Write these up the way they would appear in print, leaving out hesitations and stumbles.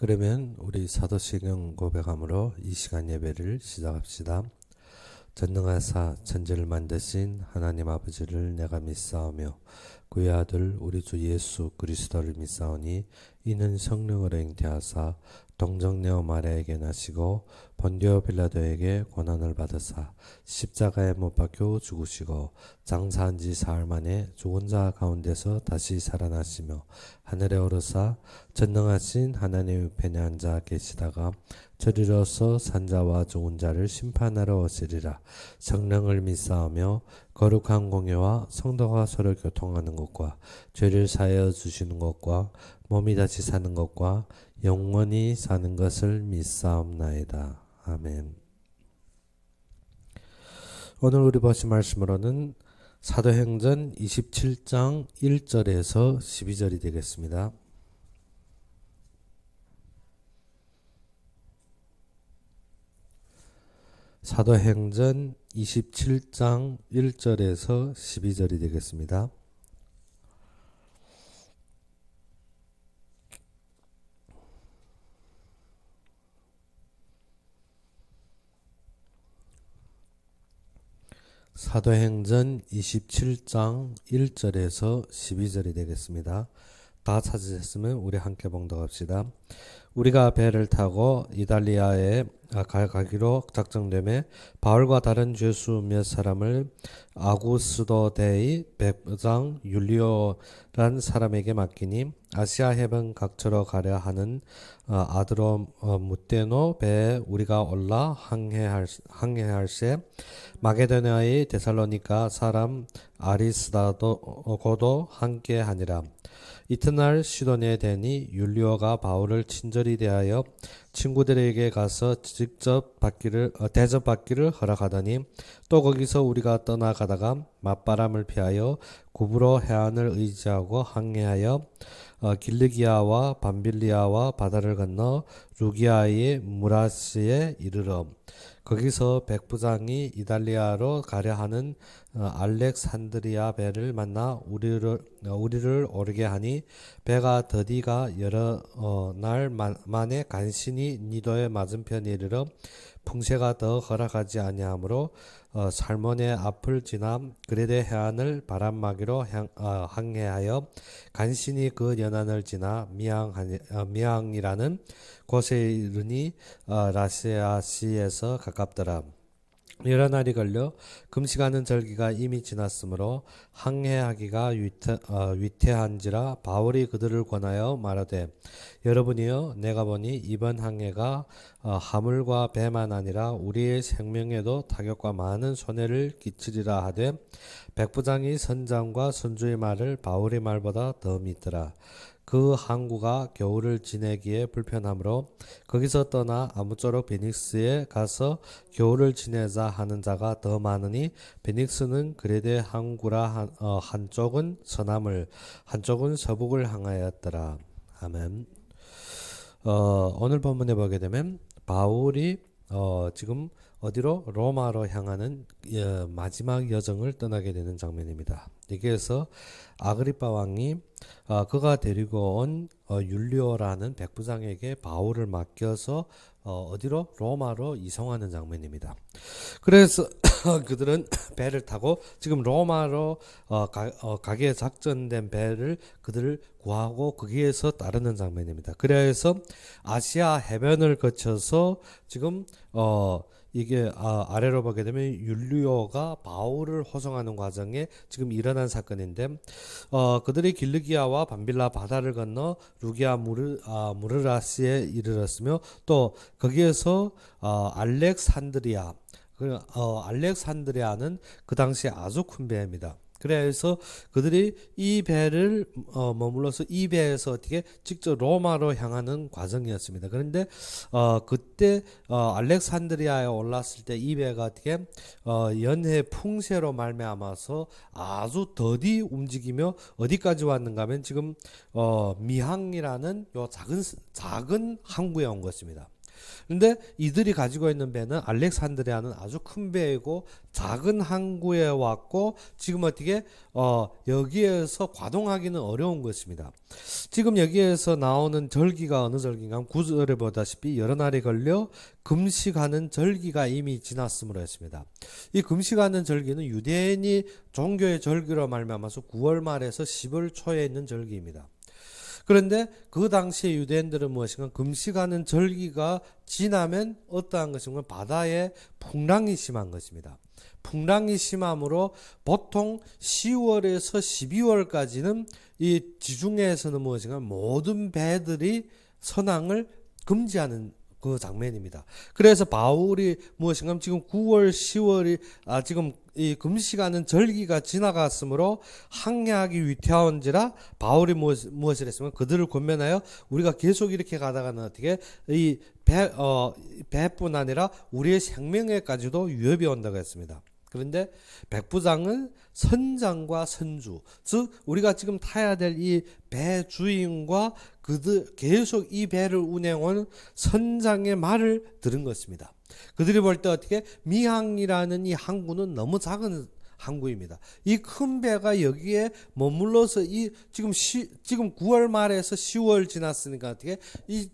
그러면 우리 사도신경 고백함으로 이 시간 예배를 시작합시다. 전능하사 천지를 만드신 하나님 아버지를 내가 믿사오며 그의 아들 우리 주 예수 그리스도를 믿사오니 이는 성령으로 잉태하사 동정녀 마리아에게 나시고 본디오 빌라도에게 고난을 받으사 십자가에 못 박혀 죽으시고 장사한 지 사흘 만에 죽은 자 가운데서 다시 살아나시며 하늘에 오르사 전능하신 하나님 우편에 앉아 계시다가 저리로서 산자와 죽은 자를 심판하러 오시리라. 성령을 믿사오며 거룩한 공예와 성도가 서로 교통하는 것과 죄를 사하여 주시는 것과 몸이 다시 사는 것과 영원히 사는 것을 믿사옵나이다. 아멘. 오늘 우리 보신 말씀으로는 사도행전 27장 1절에서 12절이 되겠습니다. 사도행전 27장 1절에서 12절이 되겠습니다. 사도행전 27장 1절에서 12절이 되겠습니다. 다 찾으셨으면 우리 함께 봉독합시다. 우리가 배를 타고 이달리아에 가기로 작정되매 바울과 다른 죄수 몇 사람을 아구스도대의 백부장 율리오란 사람에게 맡기니 아시아 해변 각처로 가려 하는 아드로무테노 배에 우리가 올라 항해할세 마게도냐의 데살로니가 사람 아리스다고도 함께하니라. 이튿날 시도니에 대니 율리오가 바울을 친절히 대하여 친구들에게 가서 직접 대접받기를 허락하더니 또 거기서 우리가 떠나가다가 맞바람을 피하여 구브로 해안을 의지하고 항해하여 길르기아와 밤빌리아와 바다를 건너 루기아의 무라시에 이르러 거기서 백부장이 이달리아로 가려 하는 알렉산드리아 배를 만나 우리를 오르게 하니 배가 더디가 여러 날 만에 간신히 니도의 맞은편에 이르러 풍세가 더 허락하지 아니하므로 살몬의 앞을 지나 그레데 해안을 바람막이로 항해하여 간신히 그 연안을 지나 미앙이라는 곳에 이르니 라시아시에서 가깝더라. 여러 날이 걸려 금식하는 절기가 이미 지났으므로 항해하기가 위태한지라 바울이 그들을 권하여 말하되 여러분이여 내가 보니 이번 항해가 화물과 배만 아니라 우리의 생명에도 타격과 많은 손해를 끼치리라 하되 백부장이 선장과 선주의 말을 바울의 말보다 더 믿더라. 그 항구가 겨울을 지내기에 불편하므로 거기서 떠나 아무쪼록 베닉스에 가서 겨울을 지내자 하는 자가 더 많으니 베닉스는 그레데 항구라 한쪽은 서남을 한쪽은 서북을 향하였더라. 아멘. 오늘 본문에 보게 되면 바울이 지금 어디로 로마로 향하는 마지막 여정을 떠나게 되는 장면입니다. 여기에서 아그리파 왕이 그가 데리고 온 율리오라는 백부장에게 바울을 맡겨서 어디로 로마로 이송하는 장면입니다. 그래서 그들은 배를 타고 지금 로마로 가기에 작전된 배를 그들을 구하고 거기에서 따르는 장면입니다. 그래서 아시아 해변을 거쳐서 지금 이게 아래로 보게 되면 율리오가 바울을 호송하는 과정에 지금 일어난 사건인데 그들이 길르기아와 밤빌라 바다를 건너 루기아 무르라시에 이르렀으며 또 거기에서 알렉산드리아 알렉산드리아는 그 당시 아주 큰 배입니다. 그래서 그들이 이 배를 머물러서 이 배에서 어떻게 직접 로마로 향하는 과정이었습니다. 그런데 그때 알렉산드리아에 올랐을 때 이 배가 어떻게 연해 풍세로 말미암아서 아주 더디 움직이며 어디까지 왔는가 하면 지금 미항이라는 요 작은 항구에 온 것입니다. 그런데 이들이 가지고 있는 배는 알렉산드리아는 아주 큰 배이고 작은 항구에 왔고 지금 어떻게 여기에서 과동하기는 어려운 것입니다. 지금 여기에서 나오는 절기가 어느 절기인가? 9절에 보다시피 여러 날이 걸려 금식하는 절기가 이미 지났음으로 했습니다. 이 금식하는 절기는 유대인이 종교의 절기로 말미암아서 9월 말에서 10월 초에 있는 절기입니다. 그런데 그 당시에 유대인들은 무엇인가 금식하는 절기가 지나면 어떠한 것인가? 바다에 풍랑이 심한 것입니다. 풍랑이 심함으로 보통 10월에서 12월까지는 이 지중해에서는 무엇인가? 모든 배들이 선항을 금지하는 그 장면입니다. 그래서 바울이 무엇인가 지금 9월, 10월이 지금 이 금식하는 절기가 지나갔으므로 항해하기 위태한지라 바울이 무엇을 했으면 그들을 권면하여 우리가 계속 이렇게 가다가는 어떻게 이 배뿐 아니라 우리의 생명에까지도 위협이 온다고 했습니다. 그런데 백부장은 선장과 선주, 즉 우리가 지금 타야 될 이 배 주인과 그들 계속 이 배를 운행한 선장의 말을 들은 것입니다. 그들이 볼 때 어떻게 미항이라는 이 항구는 너무 작은 항구입니다. 이 큰 배가 여기에 머물러서 지금 9월 말에서 10월 지났으니까 어떻게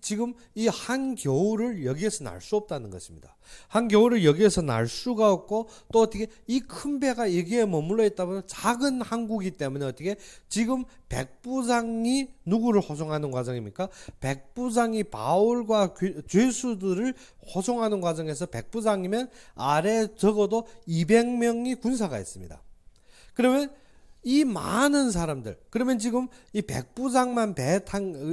지금 이 한겨울을 여기에서 날 수 없다는 것입니다. 한겨울을 여기에서 날 수가 없고 또 어떻게 이 큰 배가 여기에 머물러 있다 보면 작은 항구이기 때문에 어떻게 지금 백부장이 누구를 호송하는 과정입니까? 백부장이 바울과 죄수들을 호송하는 과정에서 백부장이면 아래 적어도 200명이 군사가 있습니다. 그러면 이 많은 사람들, 그러면 지금 이 백부장만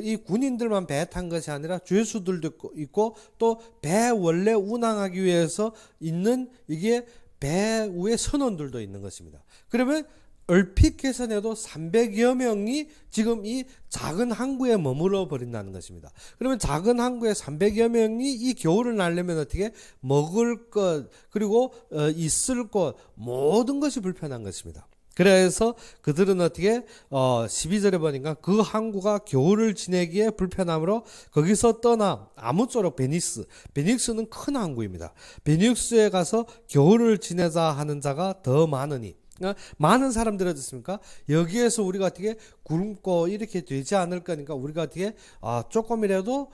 이 군인들만 배 탄 것이 아니라 죄수들도 있고 또 배 원래 운항하기 위해서 있는 이게 배 위에 선원들도 있는 것입니다. 그러면 얼핏 계산해도 300여 명이 지금 이 작은 항구에 머물러 버린다는 것입니다. 그러면 작은 항구에 300여 명이 이 겨울을 나려면 어떻게 먹을 것 그리고 있을 것 모든 것이 불편한 것입니다. 그래서 그들은 어떻게 12절에 보니까 그 항구가 겨울을 지내기에 불편하므로 거기서 떠나 아무쪼록 베닉스는 큰 항구입니다. 베닉스에 가서 겨울을 지내자 하는 자가 더 많으니 많은 사람들이 어떻습니까? 여기에서 우리가 어떻게 굶고 이렇게 되지 않을 거니까 우리가 어떻게 조금이라도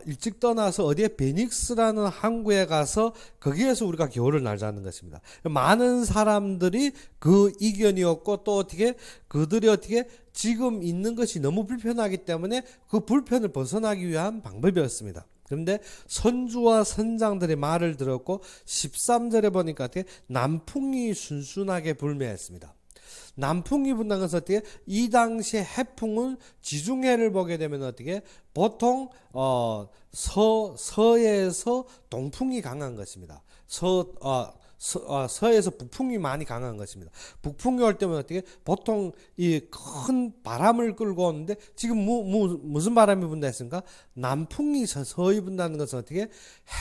일찍 떠나서 어디에 베닉스라는 항구에 가서 거기에서 우리가 겨울을 날자는 것입니다. 많은 사람들이 그 이견이었고 또 어떻게 그들이 어떻게 지금 있는 것이 너무 불편하기 때문에 그 불편을 벗어나기 위한 방법이었습니다. 그런데 선주와 선장들의 말을 들었고 13절에 보니까 어떻게 남풍이 순순하게 불매했습니다. 남풍이 분다는 것은 어떻게 이 당시에 해풍은 지중해를 보게 되면 어떻게 보통 서에서 동풍이 강한 것입니다. 서에서 북풍이 많이 강한 것입니다. 북풍이 올 때면 어떻게 보통 이 큰 바람을 끌고 오는데 지금 무슨 바람이 분다 했습니까? 남풍이 서히 분다는 것은 어떻게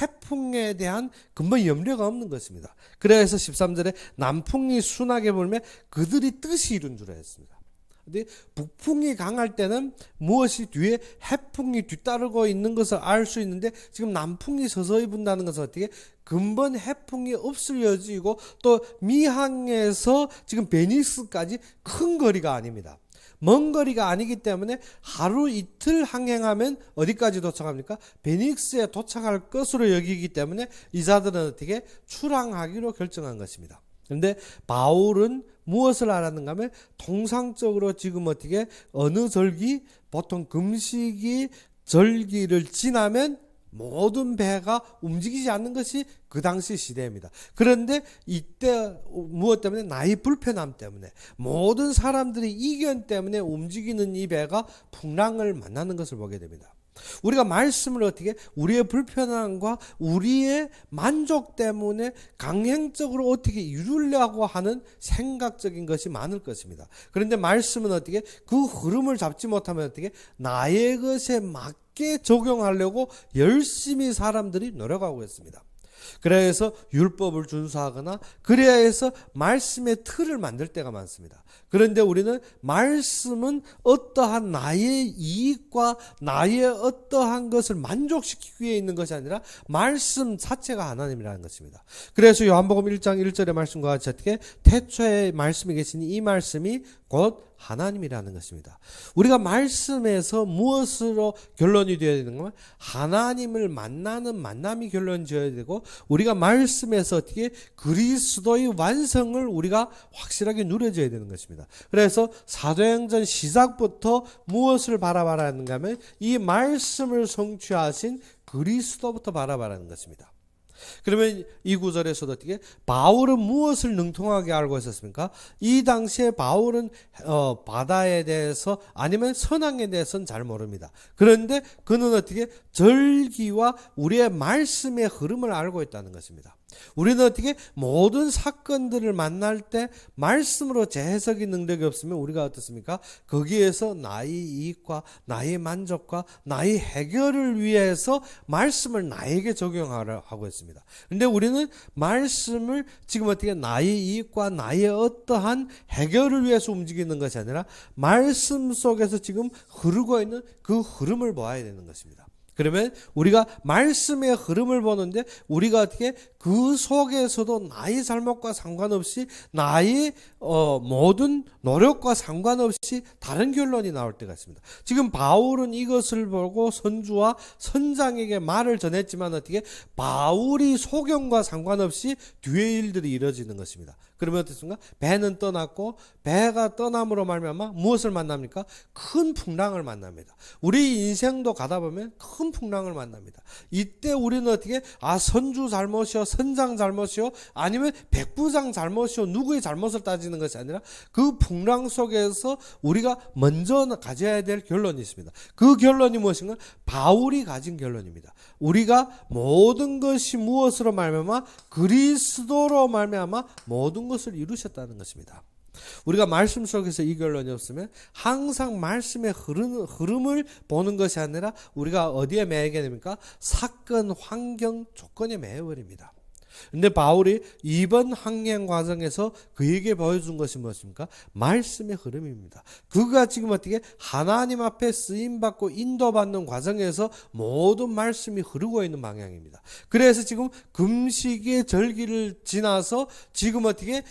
해풍에 대한 근본 염려가 없는 것입니다. 그래서 13절에 남풍이 순하게 불면 그들이 뜻이 이룬 줄 알았습니다. 근데 북풍이 강할 때는 무엇이 뒤에 해풍이 뒤따르고 있는 것을 알 수 있는데 지금 남풍이 서서히 분다는 것은 어떻게 근본 해풍이 없을 여지이고 또 미항에서 지금 베니스까지 큰 거리가 아닙니다. 먼 거리가 아니기 때문에 하루 이틀 항행하면 어디까지 도착합니까? 베닉스에 도착할 것으로 여기기 때문에 이자들은 어떻게 출항하기로 결정한 것입니다. 그런데 바울은 무엇을 알았는가 하면 통상적으로 지금 어떻게 어느 절기 보통 금식이 절기를 지나면 모든 배가 움직이지 않는 것이 그 당시 시대입니다. 그런데 이때 무엇 때문에 나의 불편함 때문에 모든 사람들이 이견 때문에 움직이는 이 배가 풍랑을 만나는 것을 보게 됩니다. 우리가 말씀을 어떻게 우리의 불편함과 우리의 만족 때문에 강행적으로 어떻게 이루려고 하는 생각적인 것이 많을 것입니다. 그런데 말씀은 어떻게 그 흐름을 잡지 못하면 어떻게 나의 것에 맞게 적용하려고 열심히 사람들이 노력하고 있습니다. 그래서 율법을 준수하거나 그래야 해서 말씀의 틀을 만들 때가 많습니다. 그런데 우리는 말씀은 어떠한 나의 이익과 나의 어떠한 것을 만족시키기 위해 있는 것이 아니라 말씀 자체가 하나님이라는 것입니다. 그래서 요한복음 1장 1절의 말씀과 같이 어떻게 태초에 말씀이 계시니 이 말씀이 곧 하나님이라는 것입니다. 우리가 말씀에서 무엇으로 결론이 되어야 되는가? 하나님을 만나는 만남이 결론 지어야 되고 우리가 말씀에서 어떻게 그리스도의 완성을 우리가 확실하게 누려져야 되는 것입니다. 그래서 사도행전 시작부터 무엇을 바라봐야 하는가 하면 이 말씀을 성취하신 그리스도부터 바라봐라는 것입니다. 그러면 이 구절에서도 어떻게 바울은 무엇을 능통하게 알고 있었습니까? 이 당시에 바울은 바다에 대해서 아니면 선왕에 대해서는 잘 모릅니다. 그런데 그는 어떻게 절기와 우리의 말씀의 흐름을 알고 있다는 것입니다. 우리는 어떻게 모든 사건들을 만날 때 말씀으로 재해석의 능력이 없으면 우리가 어떻습니까? 거기에서 나의 이익과 나의 만족과 나의 해결을 위해서 말씀을 나에게 적용하려 하고 있습니다. 그런데 우리는 말씀을 지금 어떻게 나의 이익과 나의 어떠한 해결을 위해서 움직이는 것이 아니라 말씀 속에서 지금 흐르고 있는 그 흐름을 보아야 되는 것입니다. 그러면 우리가 말씀의 흐름을 보는데 우리가 어떻게 그 속에서도 나의 잘못과 상관없이 나의 모든 노력과 상관없이 다른 결론이 나올 때가 있습니다. 지금 바울은 이것을 보고 선주와 선장에게 말을 전했지만 어떻게 바울이 소견과 상관없이 뒤의 일들이 이루어지는 것입니다. 그러면 어떻습니까? 배는 떠났고 배가 떠남으로 말미암아 무엇을 만납니까? 큰 풍랑을 만납니다. 우리 인생도 가다 보면 큰 풍랑을 만납니다. 이때 우리는 어떻게 선주 잘못이요 선장 잘못이요 아니면 백부장 잘못이요 누구의 잘못을 따지는 것이 아니라 그 풍랑 속에서 우리가 먼저 가져야 될 결론이 있습니다. 그 결론이 무엇인가? 바울이 가진 결론입니다. 우리가 모든 것이 무엇으로 말미암아 그리스도로 말미암아 모든 것을 이루셨다는 것입니다. 우리가 말씀 속에서 이 결론이 없으면 항상 말씀의 흐름을 보는 것이 아니라 우리가 어디에 매이게 됩니까? 사건, 환경, 조건에 매여버립니다. 근데 바울이 이번 항행 과정에서 그에게 보여준 것이 무엇입니까? 말씀의 흐름입니다. 그가 지금 어떻게 하나님 앞에 쓰임받고 인도받는 과정에서 모든 말씀이 흐르고 있는 방향입니다. 그래서 지금 금식의 절기를 지나서 지금 어떻게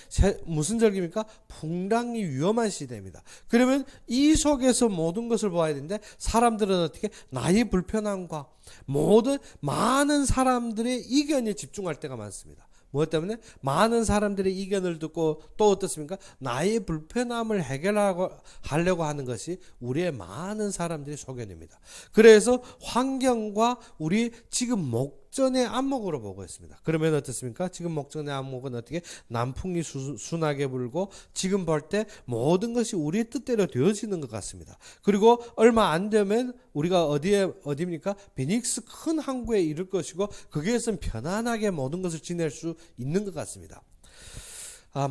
무슨 절기입니까? 풍랑이 위험한 시대입니다. 그러면 이 속에서 모든 것을 보아야 되는데 사람들은 어떻게 나의 불편함과 모든 많은 사람들의 이견에 집중할 때가 많습니다. 무엇 때문에? 많은 사람들의 이견을 듣고 또 어떻습니까? 나의 불편함을 해결하려고 하는 것이 우리의 많은 사람들의 소견입니다. 그래서 환경과 우리 지금 목전의 안목으로 보고 있습니다. 그러면 어떻습니까? 지금 목전의 안목은 어떻게? 남풍이 순하게 불고 지금 볼 때 모든 것이 우리의 뜻대로 되어지는 것 같습니다. 그리고 얼마 안 되면 우리가 어디입니까? 피닉스 큰 항구에 이를 것이고 거기에서는 편안하게 모든 것을 지낼 수 있는 것 같습니다.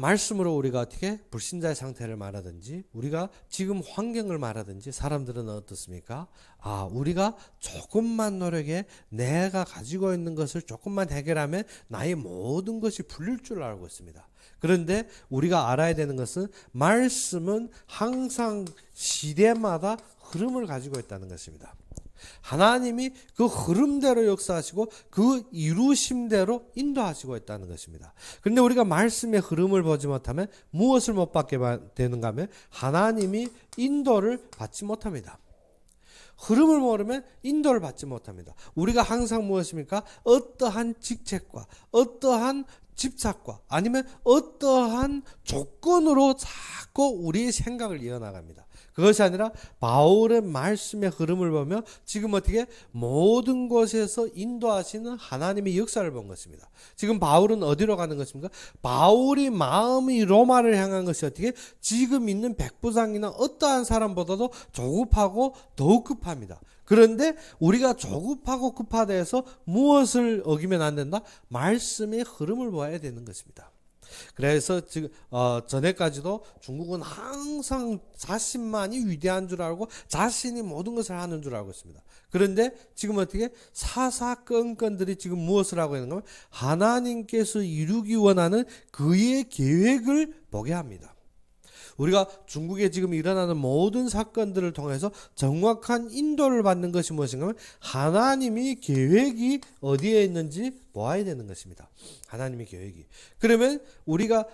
말씀으로 우리가 어떻게 불신자의 상태를 말하든지 우리가 지금 환경을 말하든지 사람들은 어떻습니까? 우리가 조금만 노력해 내가 가지고 있는 것을 조금만 해결하면 나의 모든 것이 풀릴 줄 알고 있습니다. 그런데 우리가 알아야 되는 것은 말씀은 항상 시대마다 흐름을 가지고 있다는 것입니다. 하나님이 그 흐름대로 역사하시고 그 이루심대로 인도하시고 있다는 것입니다. 그런데 우리가 말씀의 흐름을 보지 못하면 무엇을 못 받게 되는가 하면 하나님이 인도를 받지 못합니다. 흐름을 모르면 인도를 받지 못합니다. 우리가 항상 무엇입니까? 어떠한 직책과 어떠한 집착과 아니면 어떠한 조건으로 자꾸 우리의 생각을 이어나갑니다. 그것이 아니라 바울의 말씀의 흐름을 보며 지금 어떻게 모든 곳에서 인도하시는 하나님의 역사를 본 것입니다. 지금 바울은 어디로 가는 것입니까? 바울이 마음이 로마를 향한 것이 어떻게 지금 있는 백부장이나 어떠한 사람보다도 조급하고 더욱 급합니다. 그런데 우리가 조급하고 급하다 해서 무엇을 어기면 안 된다? 말씀의 흐름을 보아야 되는 것입니다. 그래서 지금 전에까지도 중국은 항상 자신만이 위대한 줄 알고 자신이 모든 것을 하는 줄 알고 있습니다. 그런데 지금 어떻게 사사건건들이 지금 무엇을 하고 있는 가 하나님께서 이루기 원하는 그의 계획을 보게 합니다. 우리가 중국에 지금 일어나는 모든 사건들을 통해서 정확한 인도를 받는 것이 무엇인가 하면 하나님이 계획이 어디에 있는지 보아야 되는 것입니다. 하나님의 계획이. 그러면 우리가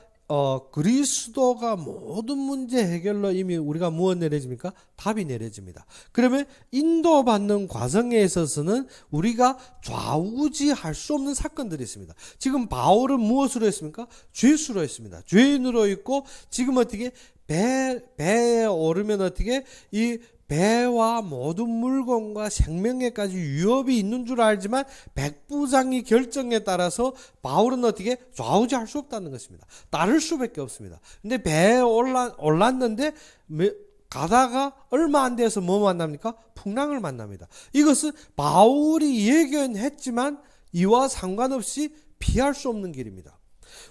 그리스도가 모든 문제 해결로 이미 우리가 무엇 내려집니까? 답이 내려집니다. 그러면 인도받는 과정에 있어서는 우리가 좌우지할 수 없는 사건들이 있습니다. 지금 바울은 무엇으로 했습니까? 죄수로 했습니다. 죄인으로 있고 지금 어떻게 배에 오르면 어떻게 이 배와 모든 물건과 생명에까지 위협이 있는 줄 알지만 백부장의 결정에 따라서 바울은 어떻게 좌우지할 수 없다는 것입니다. 따를 수밖에 없습니다. 근데 배에 올랐는데 가다가 얼마 안 돼서 뭐 만납니까? 풍랑을 만납니다. 이것은 바울이 예견했지만 이와 상관없이 피할 수 없는 길입니다.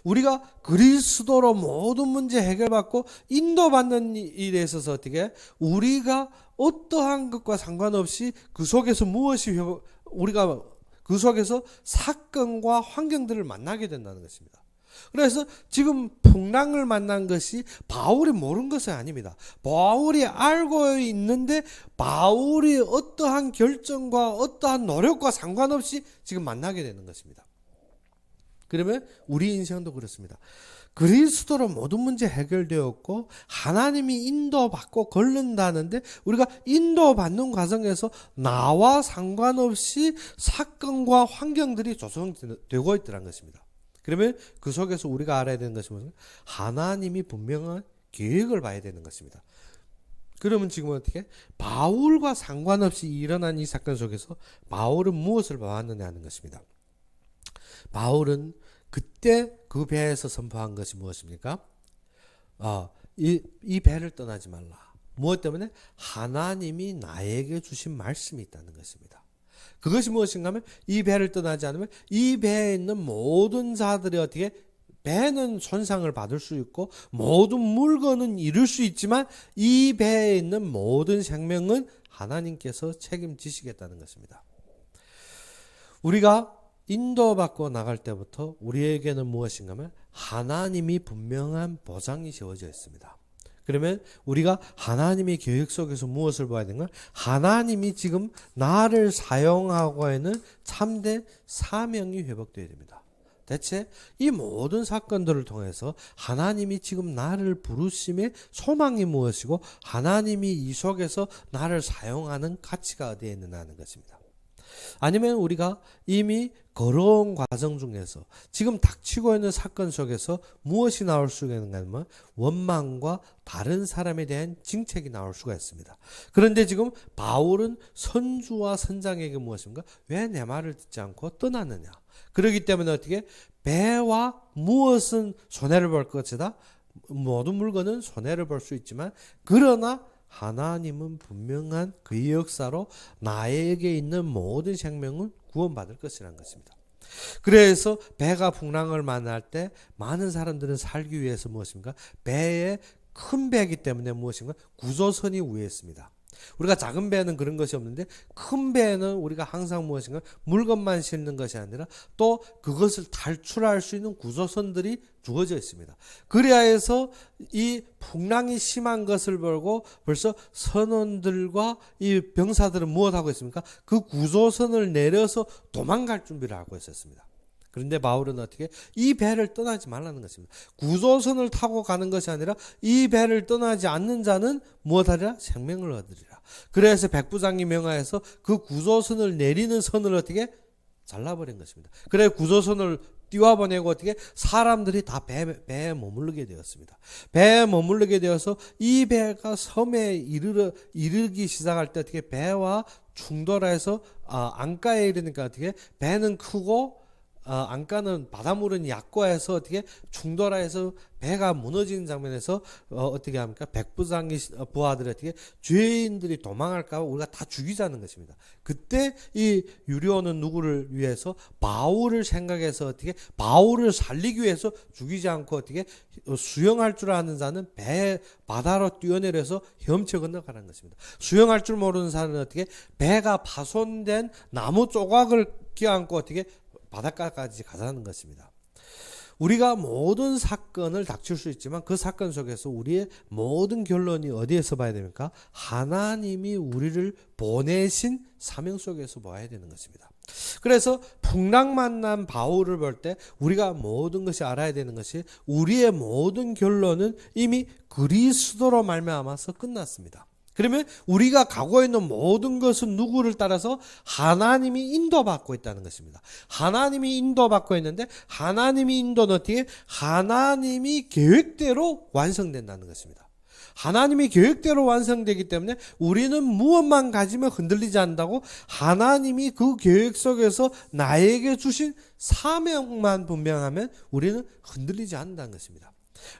우리가 그리스도로 모든 문제 해결받고 인도받는 일에 있어서 어떻게 우리가 어떠한 것과 상관없이 그 속에서 무엇이 우리가 그 속에서 사건과 환경들을 만나게 된다는 것입니다. 그래서 지금 풍랑을 만난 것이 바울이 모르는 것은 아닙니다. 바울이 알고 있는데 바울이 어떠한 결정과 어떠한 노력과 상관없이 지금 만나게 되는 것입니다. 그러면 우리 인생도 그렇습니다. 그리스도로 모든 문제 해결되었고 하나님이 인도받고 걸른다는데 우리가 인도받는 과정에서 나와 상관없이 사건과 환경들이 조성되고 있다는 것입니다. 그러면 그 속에서 우리가 알아야 되는 것이 무엇인가? 하나님이 분명한 계획을 봐야 되는 것입니다. 그러면 지금 어떻게? 바울과 상관없이 일어난 이 사건 속에서 바울은 무엇을 봐왔느냐 하는 것입니다. 바울은 그때 그 배에서 선포한 것이 무엇입니까? 이 배를 떠나지 말라. 무엇 때문에? 하나님이 나에게 주신 말씀이 있다는 것입니다. 그것이 무엇인가 하면 이 배를 떠나지 않으면 이 배에 있는 모든 자들이 어떻게 배는 손상을 받을 수 있고 모든 물건은 잃을 수 있지만 이 배에 있는 모든 생명은 하나님께서 책임지시겠다는 것입니다. 우리가 인도받고 나갈 때부터 우리에게는 무엇인가 하면 하나님이 분명한 보장이 세워져 있습니다. 그러면 우리가 하나님의 계획 속에서 무엇을 봐야 되는가? 하나님이 지금 나를 사용하고 있는 참된 사명이 회복되어야 됩니다. 대체 이 모든 사건들을 통해서 하나님이 지금 나를 부르심의 소망이 무엇이고 하나님이 이 속에서 나를 사용하는 가치가 어디에 있느냐 하는 것입니다. 아니면 우리가 이미 걸어온 과정 중에서 지금 닥치고 있는 사건 속에서 무엇이 나올 수가 있는가 하면 원망과 다른 사람에 대한 징책이 나올 수가 있습니다. 그런데 지금 바울은 선주와 선장에게 무엇인가? 왜 내 말을 듣지 않고 떠났느냐? 그렇기 때문에 어떻게 배와 무엇은 손해를 볼 것이다. 모든 물건은 손해를 볼 수 있지만 그러나 하나님은 분명한 그의 역사로 나에게 있는 모든 생명은 구원받을 것이라는 것입니다. 그래서 배가 풍랑을 만날 때 많은 사람들은 살기 위해서 무엇입니까? 배에 큰 배이기 때문에 무엇인가? 구조선이 위에 있습니다. 우리가 작은 배는 그런 것이 없는데 큰 배는 우리가 항상 무엇인가? 물건만 싣는 것이 아니라 또 그것을 탈출할 수 있는 구조선들이 주어져 있습니다. 그래야 해서 이 풍랑이 심한 것을 보고 벌써 선원들과 이 병사들은 무엇하고 있습니까? 그 구조선을 내려서 도망갈 준비를 하고 있었습니다. 그런데 바울은 어떻게? 이 배를 떠나지 말라는 것입니다. 구조선을 타고 가는 것이 아니라 이 배를 떠나지 않는 자는 무엇하리라? 생명을 얻으리라. 그래서 백부장이 명하여서 그 구조선을 내리는 선을 어떻게? 잘라버린 것입니다. 그래 구조선을 띄워보내고 어떻게? 사람들이 다 배에 머무르게 되었습니다. 배에 머무르게 되어서 이 배가 섬에 이르기 시작할 때 어떻게? 배와 충돌해서 안가에 이르니까 어떻게? 배는 크고 안가는 바닷물은 약과해서 어떻게 충돌하여서 배가 무너지는 장면에서 어떻게 합니까? 백부장이 부하들이 어떻게 죄인들이 도망할까 우리가 다 죽이자는 것입니다. 그때 이 유료는 누구를 위해서 바울을 생각해서 어떻게 바울을 살리기 위해서 죽이지 않고 어떻게 수영할 줄 아는 자는 배 바다로 뛰어내려서 헤엄쳐 건너가는 것입니다. 수영할 줄 모르는 사람은 어떻게 배가 파손된 나무 조각을 껴안고 어떻게 바닷가까지 가자는 것입니다. 우리가 모든 사건을 닥칠 수 있지만 그 사건 속에서 우리의 모든 결론이 어디에서 봐야 됩니까? 하나님이 우리를 보내신 사명 속에서 봐야 되는 것입니다. 그래서 풍랑 만난 바울을 볼 때 우리가 모든 것이 알아야 되는 것이 우리의 모든 결론은 이미 그리스도로 말미암아서 끝났습니다. 그러면 우리가 가고 있는 모든 것은 누구를 따라서 하나님이 인도받고 있다는 것입니다. 하나님이 인도받고 있는데 하나님이 인도는 어떻게? 하나님이 계획대로 완성된다는 것입니다. 하나님이 계획대로 완성되기 때문에 우리는 무엇만 가지면 흔들리지 않는다고 하나님이 그 계획 속에서 나에게 주신 사명만 분명하면 우리는 흔들리지 않는다는 것입니다.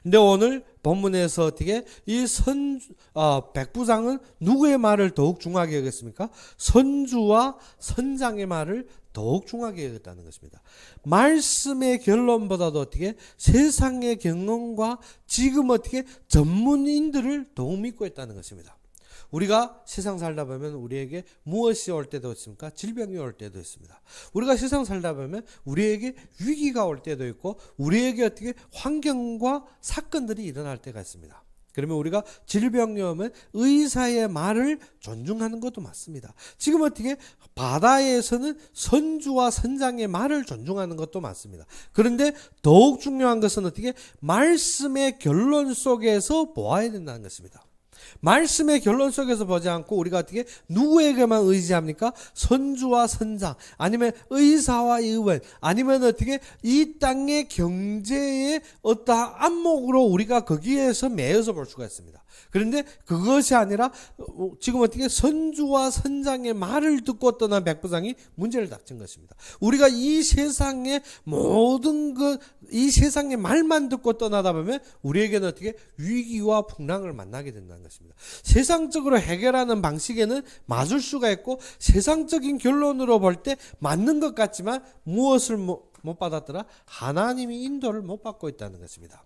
근데 오늘 본문에서 어떻게 백부장은 누구의 말을 더욱 중하게 여겼습니까? 선주와 선장의 말을 더욱 중하게 여겼다는 것입니다. 말씀의 결론보다도 어떻게 세상의 경험과 지금 어떻게 전문인들을 더욱 믿고 있다는 것입니다. 우리가 세상 살다 보면 우리에게 무엇이 올 때도 있습니까? 질병이 올 때도 있습니다. 우리가 세상 살다 보면 우리에게 위기가 올 때도 있고 우리에게 어떻게 환경과 사건들이 일어날 때가 있습니다. 그러면 우리가 질병이 오면 의사의 말을 존중하는 것도 맞습니다. 지금 어떻게 바다에서는 선주와 선장의 말을 존중하는 것도 맞습니다. 그런데 더욱 중요한 것은 어떻게 말씀의 결론 속에서 보아야 된다는 것입니다. 말씀의 결론 속에서 보지 않고 우리가 어떻게 누구에게만 의지합니까? 선주와 선장 아니면 의사와 의원 아니면 어떻게 이 땅의 경제의 어떠한 안목으로 우리가 거기에서 매여서 볼 수가 있습니다. 그런데 그것이 아니라 지금 어떻게 선주와 선장의 말을 듣고 떠난 백부장이 문제를 닥친 것입니다. 우리가 이 세상의 모든 이 세상의 말만 듣고 떠나다 보면 우리에게는 어떻게 위기와 풍랑을 만나게 된다는 것입니다. 세상적으로 해결하는 방식에는 맞을 수가 있고 세상적인 결론으로 볼 때 맞는 것 같지만 무엇을 못 받았더라? 하나님이 인도를 못 받고 있다는 것입니다.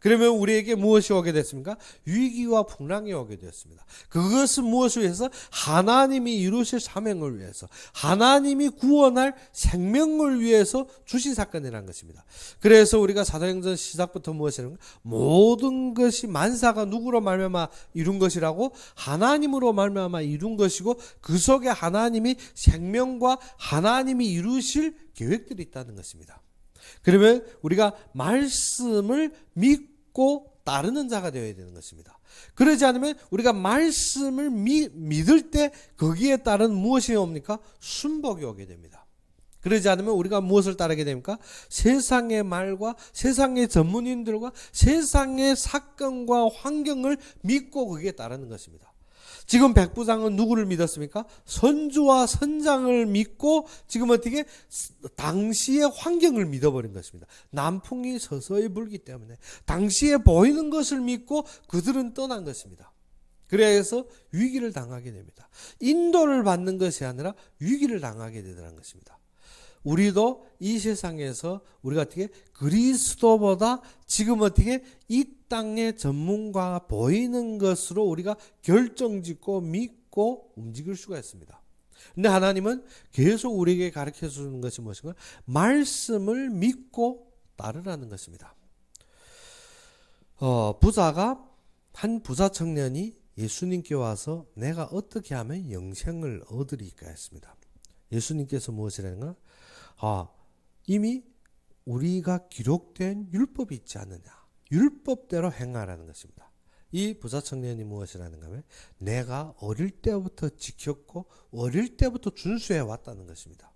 그러면 우리에게 무엇이 오게 됐습니까? 위기와 풍랑이 오게 되었습니다. 그것은 무엇을 위해서? 하나님이 이루실 사명을 위해서, 하나님이 구원할 생명을 위해서 주신 사건이라는 것입니다. 그래서 우리가 사도행전 시작부터 무엇이라는 모든 것이 만사가 누구로 말미암아 이룬 것이라고? 하나님으로 말미암아 이룬 것이고 그 속에 하나님이 생명과 하나님이 이루실 계획들이 있다는 것입니다. 그러면 우리가 말씀을 믿고 따르는 자가 되어야 되는 것입니다. 그러지 않으면 우리가 말씀을 믿을 때 거기에 따른 무엇이 옵니까? 순복이 오게 됩니다. 그러지 않으면 우리가 무엇을 따르게 됩니까? 세상의 말과 세상의 전문인들과 세상의 사건과 환경을 믿고 거기에 따르는 것입니다. 지금 백부장은 누구를 믿었습니까? 선주와 선장을 믿고 지금 어떻게 당시의 환경을 믿어버린 것입니다. 남풍이 서서히 불기 때문에 당시에 보이는 것을 믿고 그들은 떠난 것입니다. 그래서 위기를 당하게 됩니다. 인도를 받는 것이 아니라 위기를 당하게 되더라는 것입니다. 우리도 이 세상에서 우리가 어떻게 그리스도보다 지금 어떻게 이 땅의 전문가가 보이는 것으로 우리가 결정짓고 믿고 움직일 수가 있습니다. 근데 하나님은 계속 우리에게 가르쳐 주는 것이 무엇인가? 말씀을 믿고 따르라는 것입니다. 한 부자 청년이 예수님께 와서 내가 어떻게 하면 영생을 얻으리까 했습니다. 예수님께서 무엇이라는가? 이미 우리가 기록된 율법이 있지 않느냐. 율법대로 행하라는 것입니다. 이 부자 청년이 무엇이라는가 하면 내가 어릴 때부터 지켰고 어릴 때부터 준수해 왔다는 것입니다.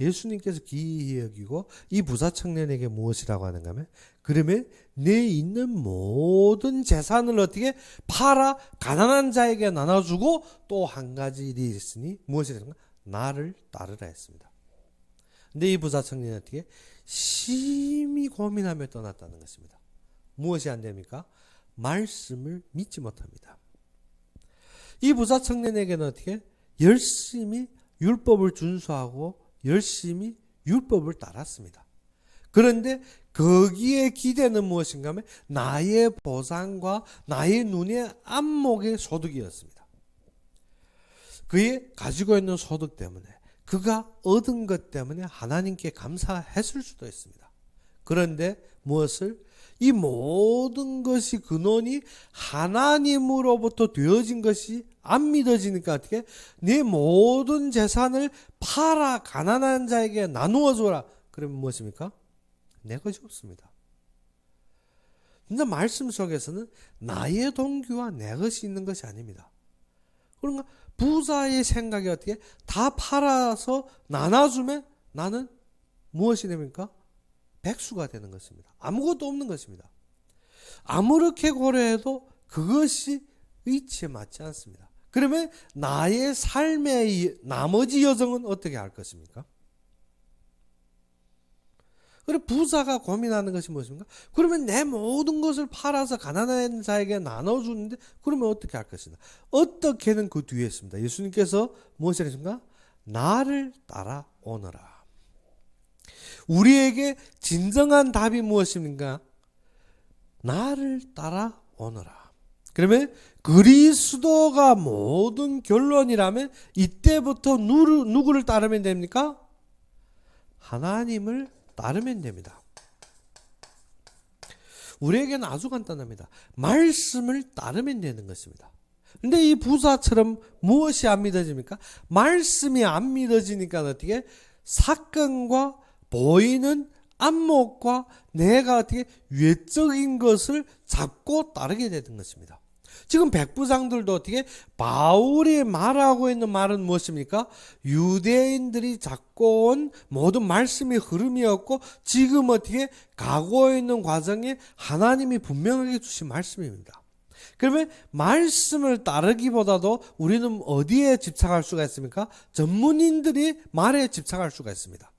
예수님께서 기이히 여기고 이 부자 청년에게 무엇이라고 하는가 하면 그러면 내 있는 모든 재산을 어떻게 팔아 가난한 자에게 나눠주고 또 한 가지 일이 있으니 무엇이라는가? 나를 따르라 했습니다. 근데 이 부자 청년이 어떻게 심히 고민하며 떠났다는 것입니다. 무엇이 안 됩니까? 말씀을 믿지 못합니다. 이 부자 청년에게는 어떻게 열심히 율법을 준수하고 열심히 율법을 따랐습니다. 그런데 거기에 기대는 무엇인가 하면 나의 보상과 나의 눈의 안목의 소득이었습니다. 그의 가지고 있는 소득 때문에 그가 얻은 것 때문에 하나님께 감사했을 수도 있습니다. 그런데 무엇을? 이 모든 것이 근원이 하나님으로부터 되어진 것이 안 믿어지니까 어떻게? 네 모든 재산을 팔아 가난한 자에게 나누어 줘라. 그러면 무엇입니까? 내 것이 없습니다. 근데 말씀 속에서는 나의 동기와 내 것이 있는 것이 아닙니다. 그러니까 부자의 생각이 어떻게? 다 팔아서 나눠주면 나는 무엇이 됩니까? 백수가 되는 것입니다. 아무것도 없는 것입니다. 아무렇게 고려해도 그것이 의치에 맞지 않습니다. 그러면 나의 삶의 나머지 여정은 어떻게 할 것입니까? 그리고 부자가 고민하는 것이 무엇입니까? 그러면 내 모든 것을 팔아서 가난한 자에게 나눠주는데 그러면 어떻게 할 것이냐? 어떻게는 그 뒤에 있습니다. 예수님께서 무엇을 하십니까? 나를 따라오너라. 우리에게 진정한 답이 무엇입니까? 나를 따라오너라. 그러면 그리스도가 모든 결론이라면 이때부터 누구를 따르면 됩니까? 하나님을 따르면 됩니다. 우리에게는 아주 간단합니다. 말씀을 따르면 되는 것입니다. 근데 이 부자처럼 무엇이 안 믿어집니까? 말씀이 안 믿어지니까 어떻게? 사건과 보이는 안목과 내가 어떻게 외적인 것을 잡고 따르게 되는 것입니다. 지금 백부장들도 어떻게 바울이 말하고 있는 말은 무엇입니까? 유대인들이 잡고 온 모든 말씀의 흐름이었고 지금 어떻게 가고 있는 과정에 하나님이 분명하게 주신 말씀입니다. 그러면 말씀을 따르기보다도 우리는 어디에 집착할 수가 있습니까? 전문인들이 말에 집착할 수가 있습니다.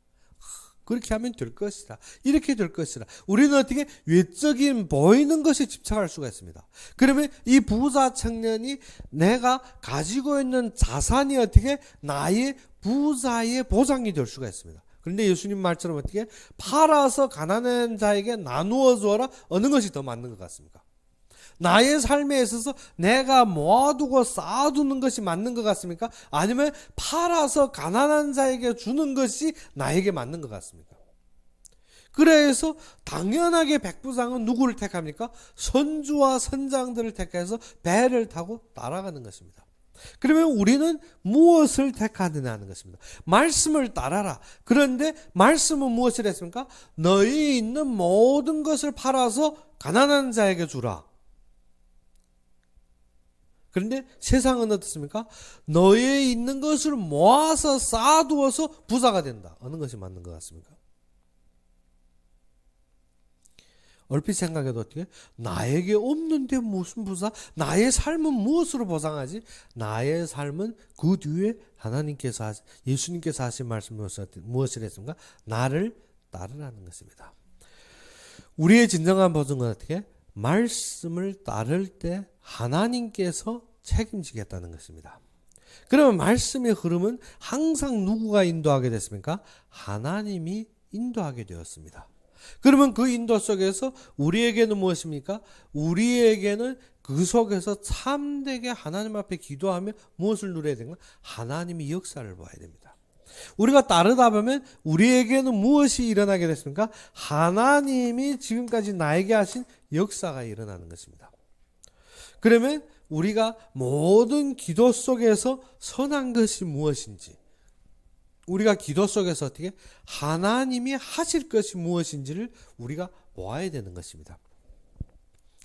그렇게 하면 될 것이다. 이렇게 될 것이다. 우리는 어떻게 외적인 보이는 것에 집착할 수가 있습니다. 그러면 이 부자 청년이 내가 가지고 있는 자산이 어떻게 나의 부자의 보장이 될 수가 있습니다. 그런데 예수님 말처럼 어떻게 팔아서 가난한 자에게 나누어 주어라. 어느 것이 더 맞는 것 같습니까? 나의 삶에 있어서 내가 모아두고 쌓아두는 것이 맞는 것 같습니까? 아니면 팔아서 가난한 자에게 주는 것이 나에게 맞는 것 같습니까? 그래서 당연하게 백부장은 누구를 택합니까? 선주와 선장들을 택해서 배를 타고 따라가는 것입니다. 그러면 우리는 무엇을 택하느냐 하는 것입니다. 말씀을 따라라. 그런데 말씀은 무엇을 했습니까? 너희 있는 모든 것을 팔아서 가난한 자에게 주라. 그런데 세상은 어떻습니까? 너의 있는 것을 모아서 쌓아두어서 부자가 된다. 어느 것이 맞는 것 같습니까? 얼핏 생각해도 어떻게? 나에게 없는데 무슨 부자? 나의 삶은 무엇으로 보상하지? 나의 삶은 그 뒤에 하나님께서 예수님께서 하신 말씀 무엇을 했습니까? 나를 따르라는 것입니다. 우리의 진정한 보증은 어떻게? 말씀을 따를 때 하나님께서 책임지겠다는 것입니다. 그러면 말씀의 흐름은 항상 누구가 인도하게 됐습니까? 하나님이 인도하게 되었습니다. 그러면 그 인도 속에서 우리에게는 무엇입니까? 우리에게는 그 속에서 참되게 하나님 앞에 기도하며 무엇을 누려야 되는가? 하나님의 역사를 봐야 됩니다. 우리가 따르다 보면 우리에게는 무엇이 일어나게 됐습니까? 하나님이 지금까지 나에게 하신 역사가 일어나는 것입니다. 그러면 우리가 모든 기도 속에서 선한 것이 무엇인지, 우리가 기도 속에서 어떻게 하나님이 하실 것이 무엇인지를 우리가 모아야 되는 것입니다.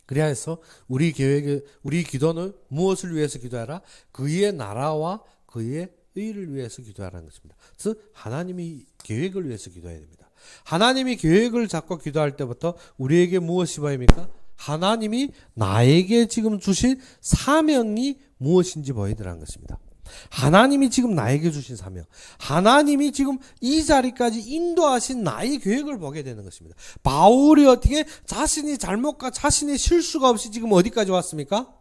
그래서 우리 기도는 무엇을 위해서 기도하라? 그의 나라와 그의 의를 위해서 기도하라는 것입니다. 그래서 하나님이 계획을 위해서 기도해야 됩니다. 하나님이 계획을 잡고 기도할 때부터 우리에게 무엇이 보입니까? 하나님이 나에게 지금 주신 사명이 무엇인지 보이더라는 것입니다. 하나님이 지금 나에게 주신 사명, 하나님이 지금 이 자리까지 인도하신 나의 계획을 보게 되는 것입니다. 바울이 어떻게 자신이 잘못과 자신의 실수가 없이 지금 어디까지 왔습니까?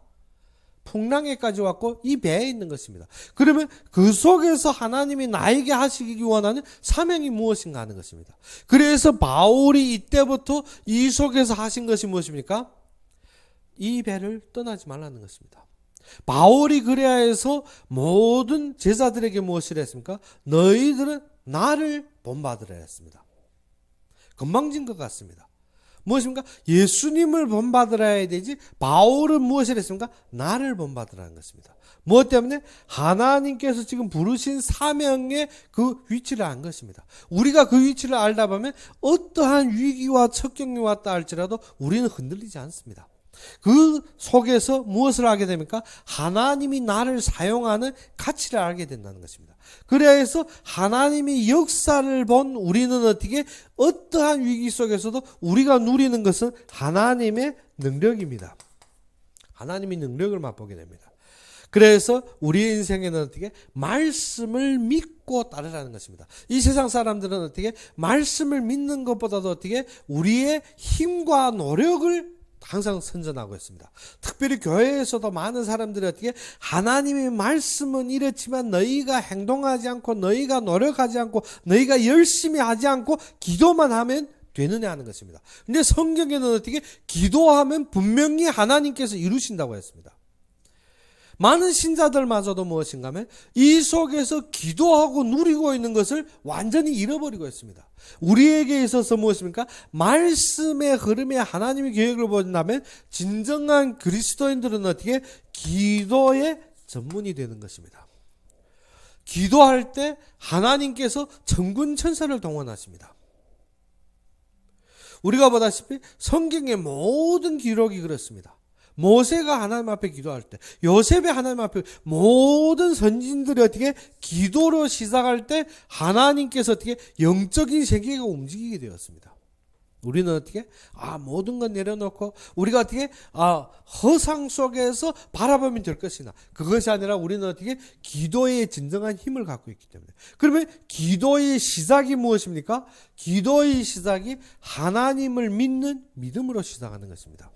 풍랑에까지 왔고 이 배에 있는 것입니다. 그러면 그 속에서 하나님이 나에게 하시기 원하는 사명이 무엇인가 하는 것입니다. 그래서 바울이 이때부터 이 속에서 하신 것이 무엇입니까? 이 배를 떠나지 말라는 것입니다. 바울이 그래야 해서 모든 제자들에게 무엇을 했습니까? 너희들은 나를 본받으라 했습니다. 건방진 것 같습니다. 무엇입니까? 예수님을 본받으라 해야 되지, 바울은 무엇을 했습니까? 나를 본받으라는 것입니다. 무엇 때문에? 하나님께서 지금 부르신 사명의 그 위치를 안 것입니다. 우리가 그 위치를 알다 보면 어떠한 위기와 척경이 왔다 할지라도 우리는 흔들리지 않습니다. 그 속에서 무엇을 알게 됩니까? 하나님이 나를 사용하는 가치를 알게 된다는 것입니다. 그래서 하나님이 역사를 본 우리는 어떻게 어떠한 위기 속에서도 우리가 누리는 것은 하나님의 능력입니다. 하나님의 능력을 맛보게 됩니다. 그래서 우리의 인생에는 어떻게 말씀을 믿고 따르라는 것입니다. 이 세상 사람들은 어떻게 말씀을 믿는 것보다도 어떻게 우리의 힘과 노력을 항상 선전하고 있습니다. 특별히 교회에서도 많은 사람들이 어떻게 하나님의 말씀은 이렇지만 너희가 행동하지 않고 너희가 노력하지 않고 너희가 열심히 하지 않고 기도만 하면 되느냐 하는 것입니다. 근데 성경에는 어떻게 기도하면 분명히 하나님께서 이루신다고 했습니다. 많은 신자들마저도 무엇인가 하면 이 속에서 기도하고 누리고 있는 것을 완전히 잃어버리고 있습니다. 우리에게 있어서 무엇입니까? 말씀의 흐름에 하나님의 계획을 본다면 진정한 그리스도인들은 어떻게 기도의 전문이 되는 것입니다. 기도할 때 하나님께서 천군 천사를 동원하십니다. 우리가 보다시피 성경의 모든 기록이 그렇습니다. 모세가 하나님 앞에 기도할 때, 요셉이 하나님 앞에, 모든 선진들이 어떻게 기도로 시작할 때 하나님께서 어떻게 영적인 세계가 움직이게 되었습니다. 우리는 어떻게 모든 건 내려놓고 우리가 어떻게 허상 속에서 바라보면 될 것이나 그것이 아니라 우리는 어떻게 기도의 진정한 힘을 갖고 있기 때문에. 그러면 기도의 시작이 무엇입니까? 기도의 시작이 하나님을 믿는 믿음으로 시작하는 것입니다.